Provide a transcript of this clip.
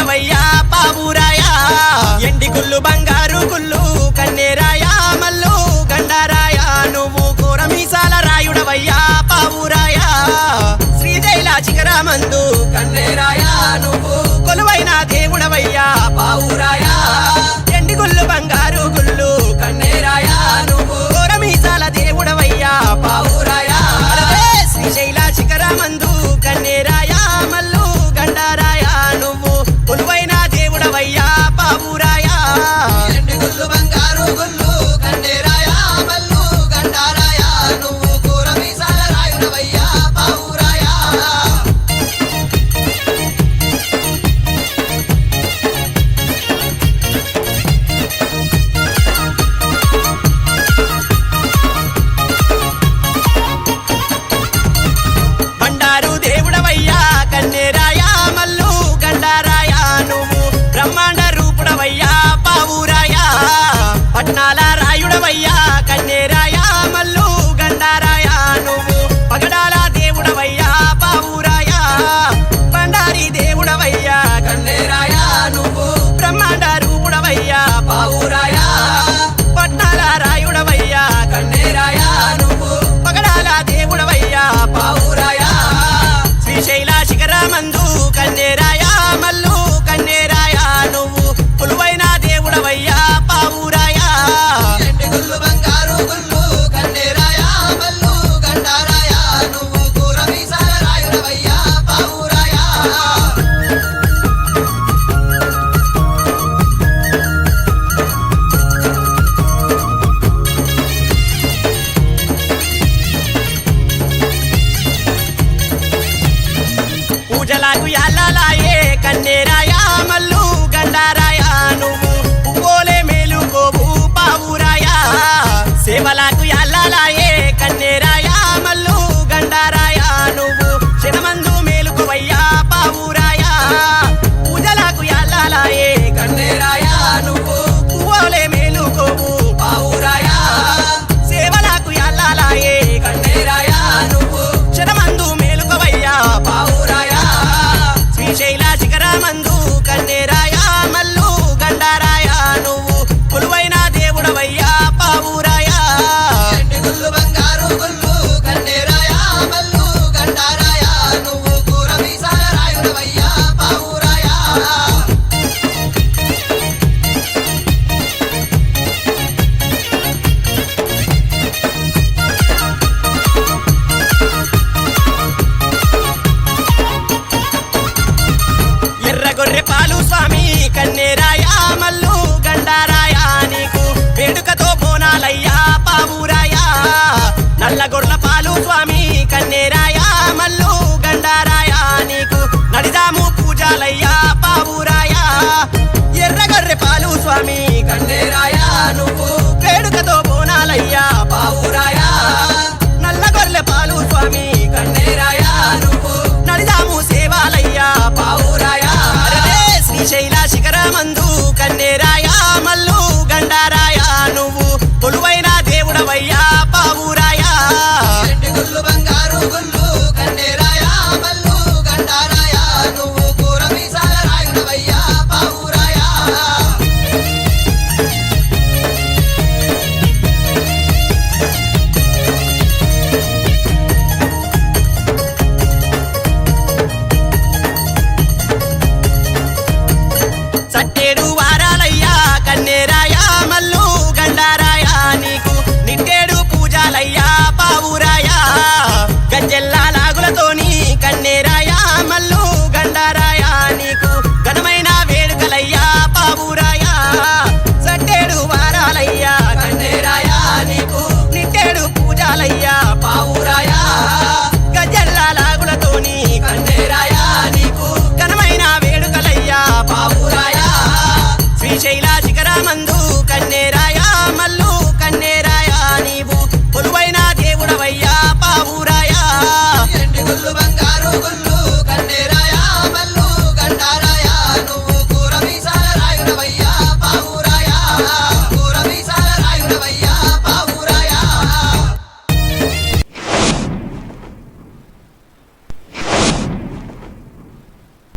రాయుడవయ్యా పావురాయా ఎండి గుళ్ళు బంగారు గుళ్ళు కన్నేరాయా మల్లు గండారాయా నువ్వు కోరమీసాల రాయుడవయ్యా పావురాయా శ్రీశైల శిఖరమందు కన్నేరాయా నువ్వు కొలువైన దేవుడవయ్యా పావురాయా ఎండి గుళ్ళు బంగారు గుళ్ళు కన్నేరాయా నువ్వు కోరమీసాల దేవుడవయ్యా పావురాయా శ్రీశైల శిఖరమందు కన్నేరాయా మల్లు గండారాయా నువ్వు కొలువైన దేవుడవయ్యా పావురాయా ఎండి గుళ్ళు బంగారు గుళ్ళు కన్నేరాయా మల్లు గండారాయా నువ్వు కూరమీసాల రాయుడవయ్యా పావురాయా బండారు దేవుడవయ్యా కన్నేరాయా మల్లు గండారాయా నువ్వు బ్రహ్మాండ రూపుడవయ్యా పావురాయా పట్నాల రాయుడవయ్యా కన్నేరాయా మల్లు గండారాయా నువ్వు పగడాల దేవుడవయ్యా పావురాయా బండారి దేవుడవయ్యా కన్నేరాయా నువ్వు బ్రహ్మాండ రూపుడవయ్యా పావురాయా పట్నాల రాయుడవయ్యా కన్నేరాయా నువ్వు పగడాల దేవుడవయ్యా పావురాయా శ్రీశైల శిఖరమందు కన్నేరాయా మల్లు కన్నేరాయా నువ్వు కొలువైన దేవుడవయ్యా పావురాయా ఎండి గుళ్ళు బంగారు గుళ్ళు కన్నేరాయా మల్లు గండారాయా నువ్వు కూరమీసాల రాయుడవయ్యా పావురాయా పూజలకు యాలాయే కన్నేరాయా మల్లు గండారాయా నువ్వు పువ్వులే మేలుకోవు పావురాయా సేవలకు యాలాయే కన్నేరాయా మల్లు గండారాయా నువ్వు శనమందు మేలుకోవయ్యా పావురాయా పూజలకు యాలాయే కన్నేరాయా నువ్వు పువ్వులే మేలుకోవు పావురాయా సేవలకు యాలాయే కన్నేరాయా నువ్వు శనమందు మేలుకోవయ్యా పావురాయా శ్రీశైల శిఖరమందు కన్నేరాయా మల్లు గండారాయా నువ్వు కొలువైన దేవుడవయ్యా పావురాయా ఎండి గుళ్ళు బంగారు గుళ్ళు కన్నేరాయా మల్లు గండారాయా నువ్వు కూరమీసాల రాయుడవయ్యా పావురాయా ఎర్ర గొర్రె పాలు స్వామి కన్నేరాయా మల్లు గండారాయా నీకు వేడుకతో బోనాలయ్యా పావురాయా నల్ల గొర్రెల పాలు స్వామి కన్నేరాయా మల్లు గండారాయా నీకు నడిదాము పూజాలయ్యా పావురాయా ఎర్ర గొర్రె పాలు స్వామి కన్నేరాయా నువ్వు వేడుకతో బోనాలయ్యా పావురాయా నల్ల గొర్రెల పాలు స్వామి కన్నేరాయా నువ్వు నడిదాము సేవాలయ్యా పావురాయా శ్రీశైల శిఖరమందు కన్నేరాయా మల్లు గండారాయా నువ్వు కొలువైన దేవుడవయ్యా పావురాయా ఎండి గుళ్ళు బంగారు గుళ్ళు కన్నేరాయా మల్లు గండారాయా నువ్వు కూరమీసాల రాయుడవయ్యా పావురాయా సట్టేరు